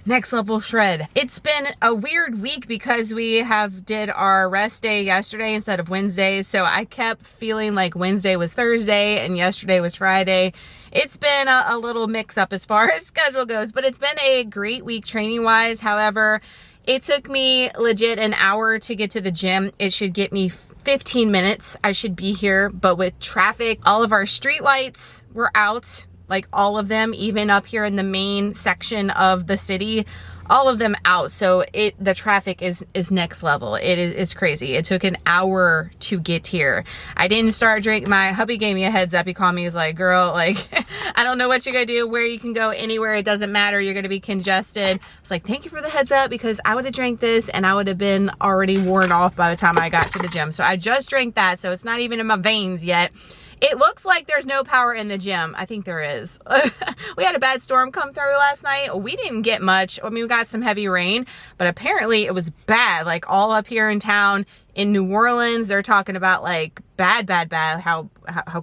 Next level shred. It's been a weird week because we did our rest day yesterday instead of Wednesday, so I kept feeling like Wednesday was Thursday and yesterday was Friday. It's been a little mix up as far as schedule goes, but it's been a great week training wise. However, it took me legit an hour to get to the gym. It should get me 15 minutes. I should be here, but with traffic, all of our street lights were out. Like all of them, even up here in the main section of the city, all of them out. So the traffic is next level. It's crazy. It took an hour to get here. I didn't start drinking. My hubby gave me a heads up. He called me. He's like, girl, like, I don't know what you're gonna do, where you can go, anywhere. It doesn't matter. You're gonna be congested. I was like, thank you for the heads up, because I would have drank this and I would have been already worn off by the time I got to the gym. So I just drank that. So it's not even in my veins yet. It looks like there's no power in the gym. I think there is. We had a bad storm come through last night. We didn't get much. I mean, we got some heavy rain, but apparently it was bad. Like all up here in town in New Orleans, they're talking about like bad, how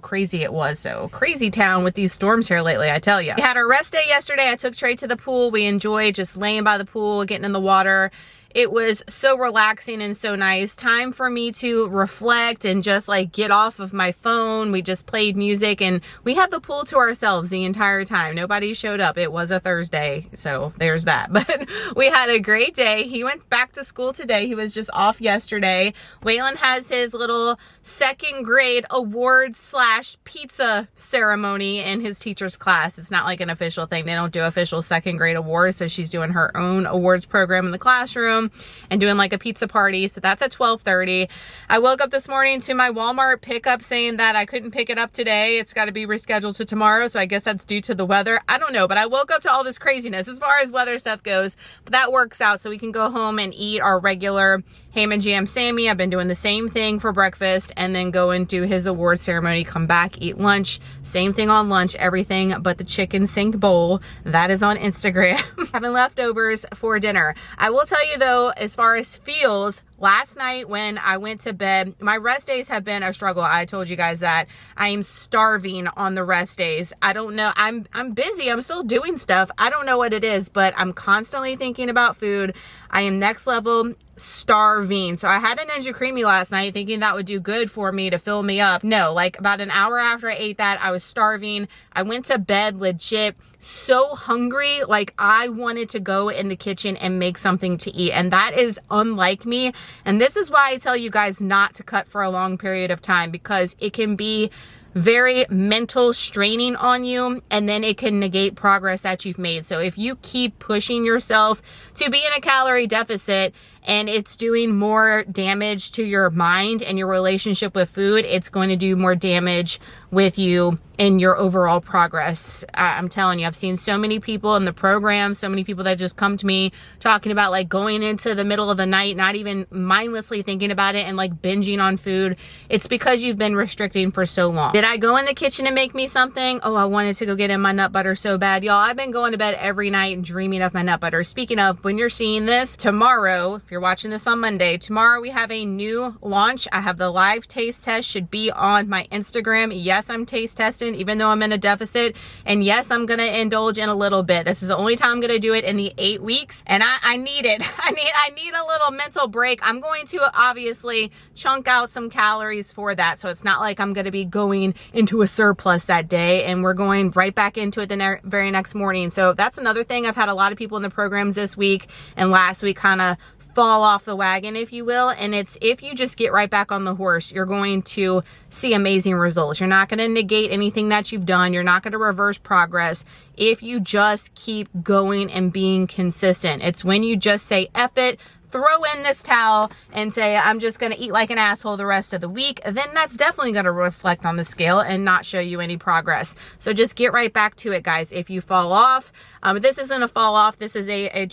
crazy it was. So crazy town with these storms here lately, I tell you. We had our rest day yesterday. I took Trey to the pool. We enjoyed just laying by the pool, getting in the water. It was so relaxing and so nice. Time for me to reflect and just like get off of my phone. We just played music and we had the pool to ourselves the entire time. Nobody showed up. It was a Thursday, so there's that. But we had a great day. He went back to school today. He was just off yesterday. Waylon has his little second grade awards / pizza ceremony in his teacher's class. It's not like an official thing. They don't do official second grade awards, so she's doing her own awards program in the classroom and doing like a pizza party. So that's at 12:30. I woke up this morning to my Walmart pickup saying that I couldn't pick it up today. It's got to be rescheduled to tomorrow. So I guess that's due to the weather. I don't know, but I woke up to all this craziness as far as weather stuff goes. But that works out so we can go home and eat our regular ham and Jam Sammie. I've been doing the same thing for breakfast and then go and do his award ceremony, come back, eat lunch. Same thing on lunch, everything but the chicken sink bowl. That is on Instagram. Having leftovers for dinner. I will tell you though, as far as feels, last night when I went to bed, my rest days have been a struggle. I told you guys that. I am starving on the rest days. I don't know. I'm busy. I'm still doing stuff. I don't know what it is, but I'm constantly thinking about food. I am next level starving. So I had a Ninja Creamy last night thinking that would do good for me to fill me up. No, like about an hour after I ate that, I was starving. I went to bed legit so hungry, like I wanted to go in the kitchen and make something to eat. And that is unlike me. And this is why I tell you guys not to cut for a long period of time, because it can be very mental straining on you, and then it can negate progress that you've made. So if you keep pushing yourself to be in a calorie deficit and it's doing more damage to your mind and your relationship with food, it's going to do more damage with you in your overall progress. I'm telling you, I've seen so many people in the program, so many people that just come to me talking about like going into the middle of the night, not even mindlessly thinking about it and like binging on food. It's because you've been restricting for so long. Did I go in the kitchen and make me something? Oh, I wanted to go get in my nut butter so bad. Y'all, I've been going to bed every night and dreaming of my nut butter. Speaking of, when you're seeing this tomorrow, If you're watching this on Monday, tomorrow we have a new launch. I have the live taste test, should be on my Instagram. Yes, I'm taste testing, even though I'm in a deficit. And yes, I'm gonna indulge in a little bit. This is the only time I'm gonna do it in the 8 weeks. And I need it. I need a little mental break. I'm going to obviously chunk out some calories for that. So it's not like I'm gonna be going into a surplus that day and we're going right back into it the very next morning. So that's another thing. I've had a lot of people in the programs this week and last week kind of fall off the wagon, if you will. And it's, if you just get right back on the horse, you're going to see amazing results. You're not going to negate anything that you've done. You're not going to reverse progress if you just keep going and being consistent. It's when you just say, F it, throw in this towel and say, I'm just going to eat like an asshole the rest of the week, then that's definitely going to reflect on the scale and not show you any progress. So just get right back to it, guys. If you fall off, this isn't a fall off. This is the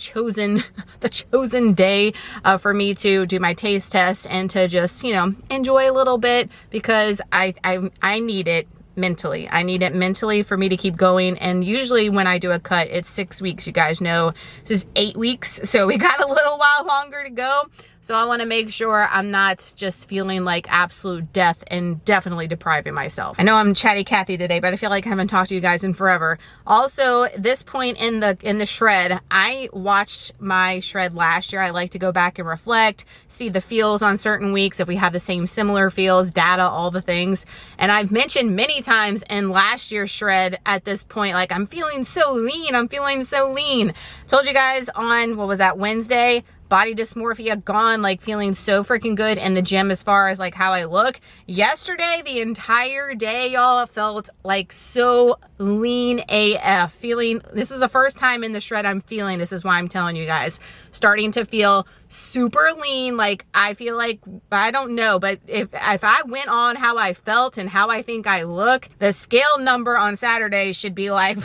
chosen day for me to do my taste test and to just, you know, enjoy a little bit, because I need it mentally. I need it mentally for me to keep going. And usually when I do a cut, it's 6 weeks. You guys know this is 8 weeks. So we got a little while longer to go. So I want to make sure I'm not just feeling like absolute death and definitely depriving myself. I know I'm chatty Cathy today, but I feel like I haven't talked to you guys in forever. Also, this point in the shred, I watched my shred last year. I like to go back and reflect, see the feels on certain weeks, if we have the same similar feels, data, all the things. And I've mentioned many times in last year's shred at this point, like, I'm feeling so lean. I'm feeling so lean. Told you guys on, what was that, Wednesday? Body dysmorphia gone, like feeling so freaking good in the gym as far as like how I look. Yesterday, the entire day, y'all, felt like so lean AF. Feeling, this is the first time in the shred I'm feeling, this is why I'm telling you guys, starting to feel super lean. Like, I feel like, I don't know, but if I went on how I felt and how I think I look, the scale number on Saturday should be like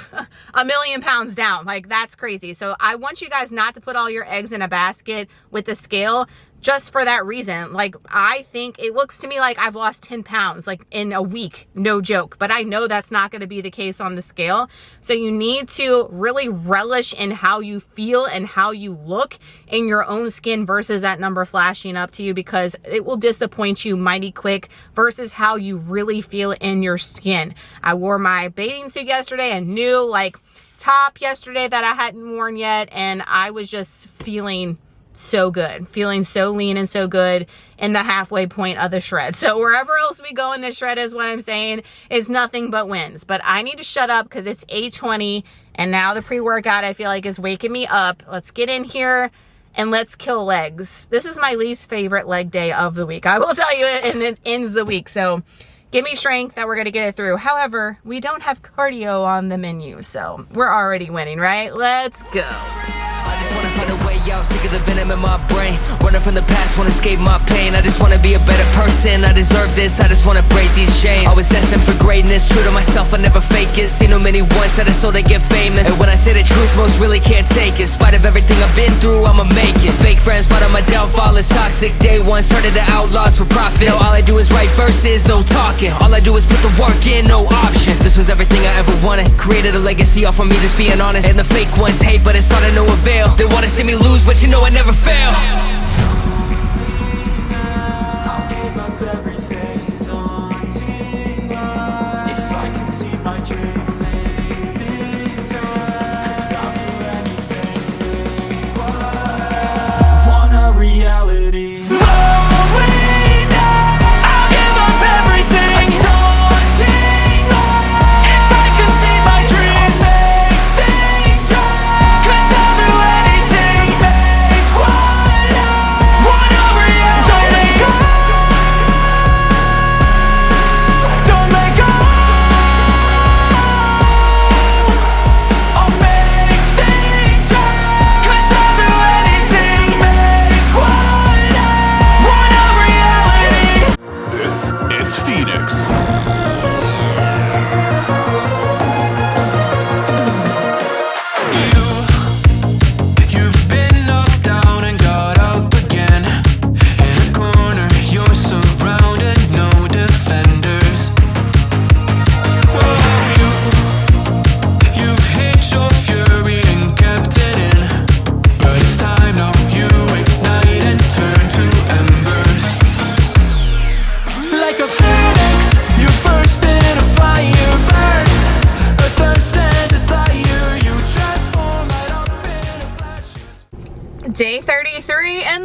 1,000,000 pounds down. Like, that's crazy. So I want you guys not to put all your eggs in a basket with the scale just for that reason. Like, I think it looks to me like I've lost 10 pounds like in a week, no joke, but I know that's not going to be the case on the scale. So you need to really relish in how you feel and how you look in your own skin versus that number flashing up to you, because it will disappoint you mighty quick versus how you really feel in your skin. I wore my bathing suit yesterday, a new like top yesterday that I hadn't worn yet, and I was just feeling so good, feeling so lean and so good in the halfway point of the shred. So wherever else we go in the shred is what I'm saying, it's nothing but wins. But I need to shut up because it's 8:20 and now the pre-workout I feel like is waking me up. Let's get in here and let's kill legs. This is my least favorite leg day of the week, I will tell you, and it ends the week. So give me strength that we're going to get it through. However, we don't have cardio on the menu, so we're already winning, right? Let's go. I just wanna find a way out, sick of the venom in my brain. Running from the past, wanna escape my pain. I just wanna be a better person, I deserve this. I just wanna break these chains. Always asking for greatness, true to myself, I never fake it. Seen no many once that I so they get famous. And when I say the truth, most really can't take it. In spite of everything I've been through, I'ma make it. Fake friends, but on my downfall is toxic. Day one, started the outlaws for profit. Now all I do is write verses, no talking. All I do is put the work in, no option. This was everything I ever wanted. Created a legacy off of me, just being honest. And the fake ones hate, but it's all to no avail. They wanna see me lose, but you know I never fail. I'll give up everything, daunting life. If I can see my dream, make things right. 'Cause I'll do anything, want a reality. Oh, wait, I'll give up everything, daunting life. If I can see my dreams, make things right. 'Cause I'll do anything to make what I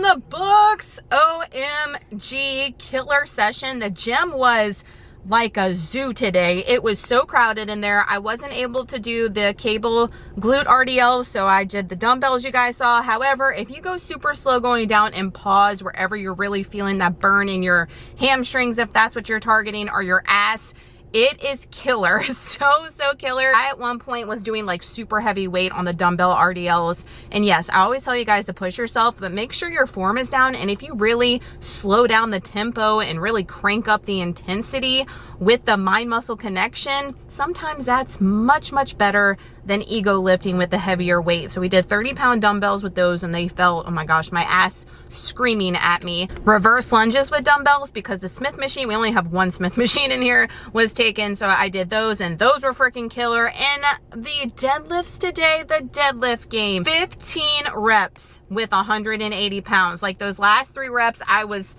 the books. OMG, killer session. The gym was like a zoo today. It was so crowded in there. I wasn't able to do the cable glute RDL, so I did the dumbbells you guys saw. However, if you go super slow going down and pause wherever you're really feeling that burn in your hamstrings, if that's what you're targeting, or your ass, it is killer. So killer. I at one point was doing like super heavy weight on the dumbbell RDLs. And yes, I always tell you guys to push yourself, but make sure your form is down. And if you really slow down the tempo and really crank up the intensity with the mind muscle connection, sometimes that's much better than ego lifting with the heavier weight. So we did 30-pound dumbbells with those, and they felt, oh my gosh, my ass screaming at me. Reverse lunges with dumbbells, because the Smith machine, we only have one Smith machine in here, was taken. So I did those, and those were freaking killer. And the deadlifts today, the deadlift game, 15 reps with 180 pounds. Like those last 3 reps, I was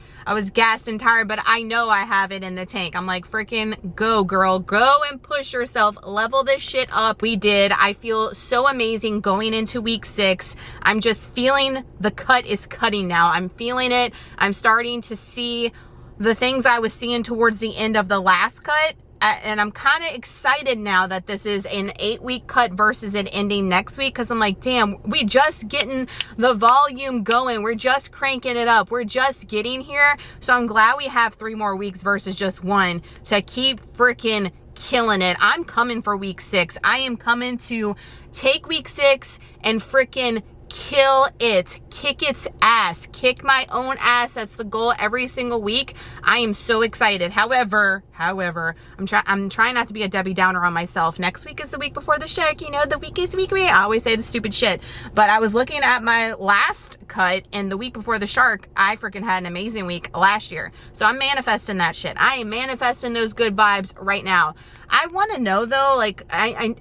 gassed and tired, but I know I have it in the tank. I'm like, freaking go, girl, go and push yourself, level this shit up. We did. I feel so amazing going into week 6. I'm just feeling the cut is cutting now. I'm feeling it. I'm starting to see the things I was seeing towards the end of the last cut. And I'm kind of excited now that this is an 8-week cut versus it ending next week, because I'm like, damn, we just getting the volume going. We're just cranking it up. We're just getting here. So I'm glad we have 3 more weeks versus just 1 to keep freaking killing it. I'm coming for week 6. I am coming to take week 6 and freaking kill it, kick its ass, kick my own ass. That's the goal every single week. I am so excited. However, I'm trying not to be a Debbie Downer on myself. Next week is the week before the shark. You know, the week is week. I always say the stupid shit, but I was looking at my last cut, and the week before the shark, I freaking had an amazing week last year. So I'm manifesting that shit. I am manifesting those good vibes right now. I want to know though, like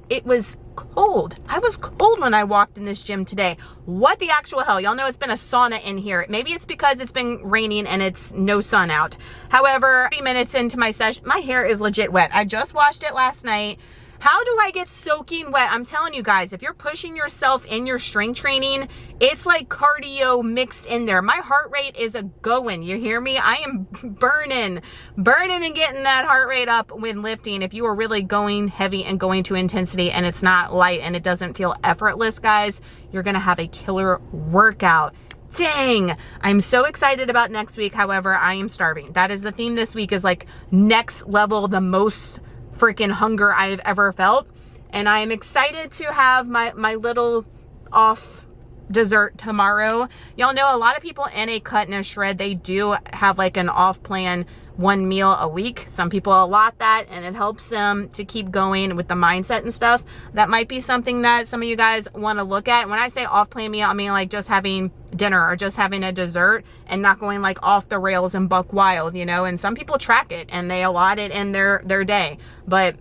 it was cold. I was cold when I walked in this gym today. What the actual hell? Y'all know it's been a sauna in here. Maybe it's because it's been raining and it's no sun out. However, 30 minutes into my session, my hair is legit wet. I just washed it last night. How do I get soaking wet? I'm telling you guys, if you're pushing yourself in your strength training, it's like cardio mixed in there. My heart rate is a going. You hear me? I am burning and getting that heart rate up when lifting. If you are really going heavy and going to intensity and it's not light and it doesn't feel effortless, guys, you're going to have a killer workout. Dang, I'm so excited about next week. However, I am starving. That is the theme this week, is like next level, the most freaking hunger I've ever felt. And I am excited to have my little off dessert tomorrow. Y'all know a lot of people in a cut and a shred, they do have like an off plan, 1 meal a week. Some people allot that, and it helps them to keep going with the mindset and stuff. That might be something that some of you guys want to look at. When I say off plan meal, I mean like just having dinner or just having a dessert and not going like off the rails and buck wild, you know. And some people track it and they allot it in their day, but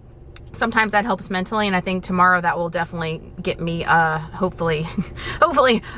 sometimes that helps mentally, and I think tomorrow that will definitely get me hopefully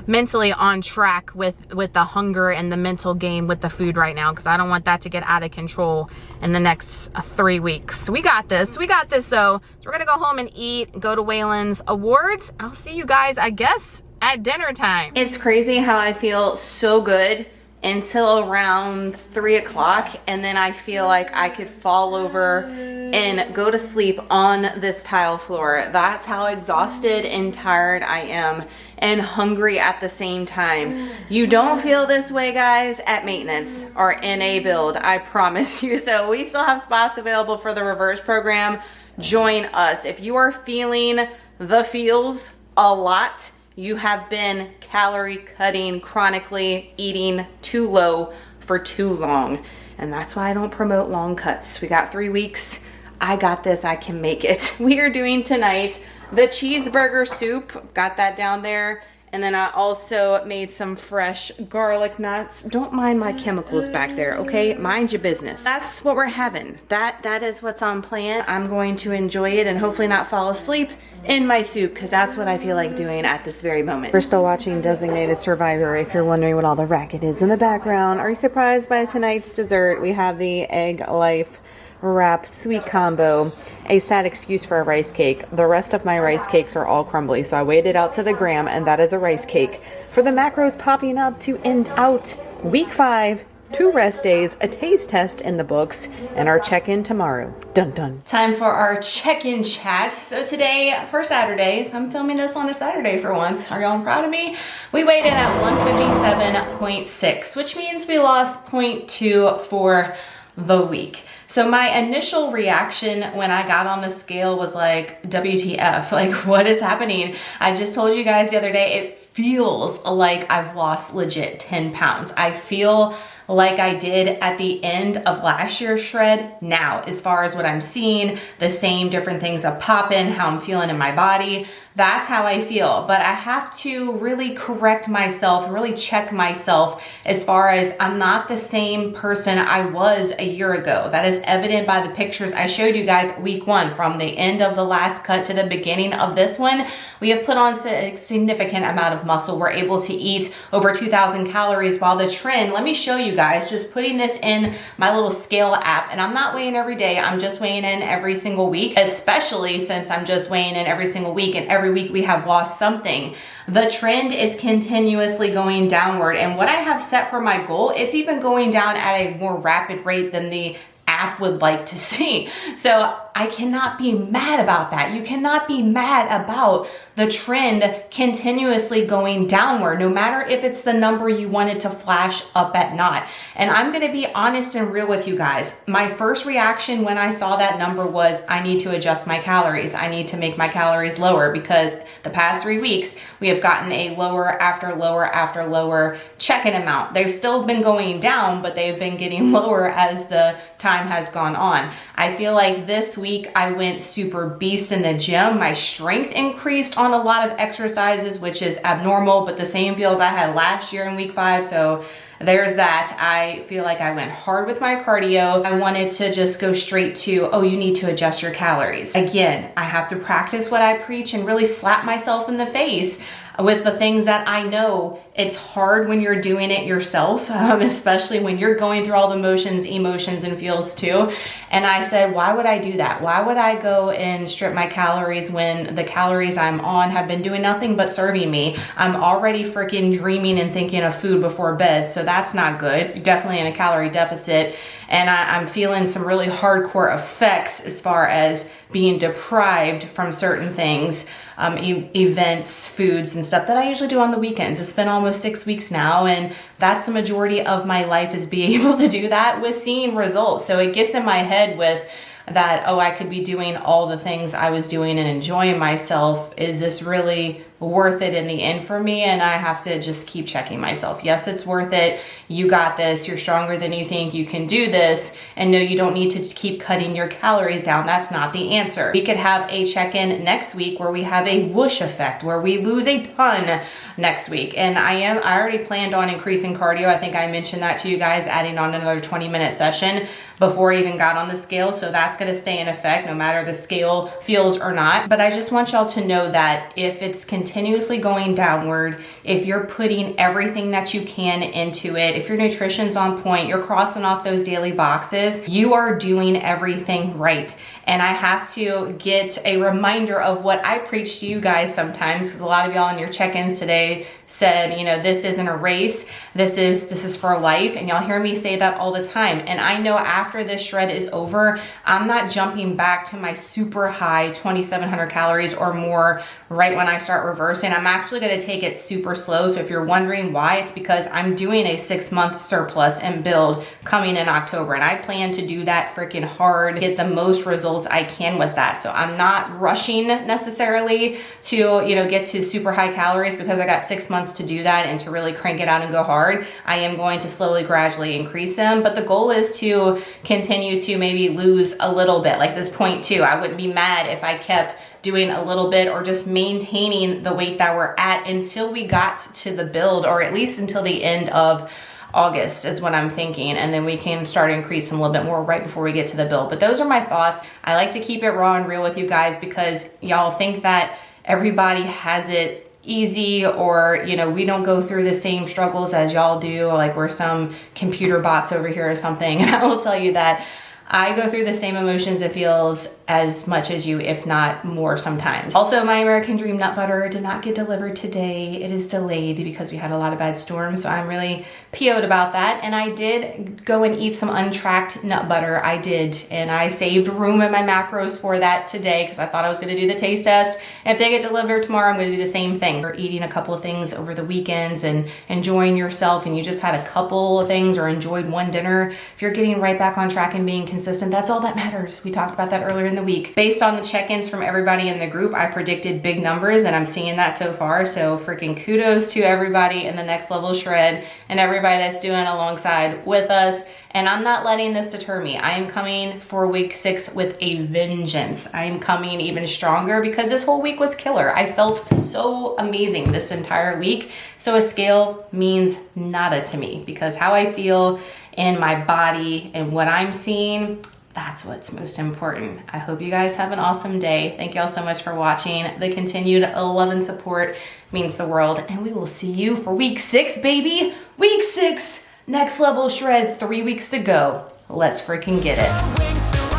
mentally on track with the hunger and the mental game with the food right now, because I don't want that to get out of control in the next 3 weeks. We got this though. So we're gonna go home and eat, go to Waylon's awards. I'll see you guys, I guess, at dinner time. It's crazy how I feel so good until around 3 o'clock, and then I feel like I could fall over and go to sleep on this tile floor. That's how exhausted and tired I am, and hungry at the same time. You don't feel this way, guys, at maintenance or in a build, I promise you. So we still have spots available for the reverse program. Join us. If you are feeling the feels a lot, you have been calorie cutting, chronically eating too low for too long. And that's why I don't promote long cuts. We got 3 weeks. I got this, I can make it. We are doing tonight the cheeseburger soup. Got that down there. And then I also made some fresh garlic nuts. Don't mind my chemicals back there, okay? Mind your business. That's what we're having. That is what's on plan. I'm going to enjoy it and hopefully not fall asleep in my soup, because that's what I feel like doing at this very moment. We're still watching Designated Survivor, if you're wondering what all the racket is in the background. Are you surprised by tonight's dessert? We have the Egg Life wrap sweet combo, a sad excuse for a rice cake. The rest of my rice cakes are all crumbly, so I weighed it out to the gram, and that is a rice cake. for the macros popping up to end out week 5. 2 rest days, a taste test in the books, and our check-in tomorrow. Dun dun. Time for our check-in chat. So today, for Saturdays, I'm filming this on a Saturday for once. Are y'all proud of me? We weighed in at 157.6, which means we lost 0.2 for the week. So my initial reaction when I got on the scale was like, WTF, like what is happening? I just told you guys the other day, it feels like I've lost legit 10 pounds. I feel like I did at the end of last year's shred now, as far as what I'm seeing, the same different things are popping, how I'm feeling in my body. That's how I feel, but I have to really correct myself and really check myself as far as I'm not the same person I was a year ago. That is evident by the pictures I showed you guys week 1. From the end of the last cut to the beginning of this one, we have put on a significant amount of muscle. We're able to eat over 2,000 calories while the trend, let me show you guys, just putting this in my little scale app, and I'm not weighing every day, I'm just weighing in every single week, especially since I'm just weighing in every single week and every week we have lost something. The trend is continuously going downward, and what I have set for my goal, it's even going down at a more rapid rate than the app would like to see. So I cannot be mad about that. You cannot be mad about the trend continuously going downward, no matter if it's the number you wanted to flash up at not. And I'm going to be honest and real with you guys. My first reaction when I saw that number was, I need to adjust my calories. I need to make my calories lower, because the past 3 weeks we have gotten a lower after lower after lower check-in amount. They've still been going down, but they've been getting lower as the time has gone on. I feel like this week I went super beast in the gym. My strength increased on a lot of exercises, which is abnormal, but the same feels I had last year in week 5. So there's that. I feel like I went hard with my cardio. I wanted to just go straight to, oh, you need to adjust your calories. Again, I have to practice what I preach and really slap myself in the face with the things that I know. It's hard when you're doing it yourself, especially when you're going through all the motions, emotions, and feels too. And I said, why would I do that? Why would I go and strip my calories when the calories I'm on have been doing nothing but serving me? I'm already freaking dreaming and thinking of food before bed, so that's not good. You're definitely in a calorie deficit, and I'm feeling some really hardcore effects as far as being deprived from certain things, events, foods, and stuff that I usually do on the weekends. It's been almost 6 weeks now, and that's the majority of my life, is being able to do that with seeing results. So it gets in my head with that, oh, I could be doing all the things I was doing and enjoying myself. Is this really worth it in the end for me? And I have to just keep checking myself. Yes, it's worth it. You got this. You're stronger than you think. You can do this. And no, you don't need to keep cutting your calories down. That's not the answer. We could have a check-in next week where we have a whoosh effect, where we lose a ton next week. And I already planned on increasing cardio. I think I mentioned that to you guys, adding on another 20-minute session before I even got on the scale. So that's going to stay in effect no matter the scale feels or not. But I just want y'all to know that if it's continuously going downward, if you're putting everything that you can into it, if your nutrition's on point, you're crossing off those daily boxes, you are doing everything right. And I have to get a reminder of what I preach to you guys sometimes, because a lot of y'all in your check-ins today said, you know, this isn't a race, this is for life. And y'all hear me say that all the time. And I know after this shred is over, I'm not jumping back to my super high 2,700 calories or more right when I start reversing. I'm actually going to take it super slow. So if you're wondering why, it's because I'm doing a 6-month surplus and build coming in October. And I plan to do that freaking hard, get the most results I can with that. So I'm not rushing necessarily to, you know, get to super high calories because I got 6 months to do that and to really crank it out and go hard. I am going to slowly, gradually increase them. But the goal is to continue to maybe lose a little bit, like this 0.2. I wouldn't be mad if I kept doing a little bit or just maintaining the weight that we're at until we got to the build, or at least until the end of August is what I'm thinking, and then we can start increasing a little bit more right before we get to the build. But those are my thoughts. I like to keep it raw and real with you guys because y'all think that everybody has it easy, or, you know, we don't go through the same struggles as y'all do, like we're some computer bots over here or something. And I will tell you that I go through the same emotions, it feels, as much as you, if not more sometimes. Also, my American Dream nut butter did not get delivered today. It is delayed because we had a lot of bad storms, so I'm really PO'd about that. And I did go and eat some untracked nut butter. I did, and I saved room in my macros for that today because I thought I was gonna do the taste test. And if they get delivered tomorrow, I'm gonna do the same thing. We're eating a couple of things over the weekends and enjoying yourself, and you just had a couple of things or enjoyed one dinner. If you're getting right back on track and being consistent, that's all that matters. We talked about that earlier in the week. Based on the check-ins from everybody in the group, I predicted big numbers, and I'm seeing that so far. So freaking kudos to everybody in the Next Level Shred and everybody that's doing alongside with us. And I'm not letting this deter me. I am coming for week 6 with a vengeance. I am coming even stronger because this whole week was killer. I felt so amazing this entire week. So a scale means nada to me because how I feel in my body and what I'm seeing, that's what's most important. I hope you guys have an awesome day. Thank y'all so much for watching. The continued love and support means the world. And we will see you for week 6, baby. Week 6, Next Level Shred, 3 weeks to go. Let's freaking get it.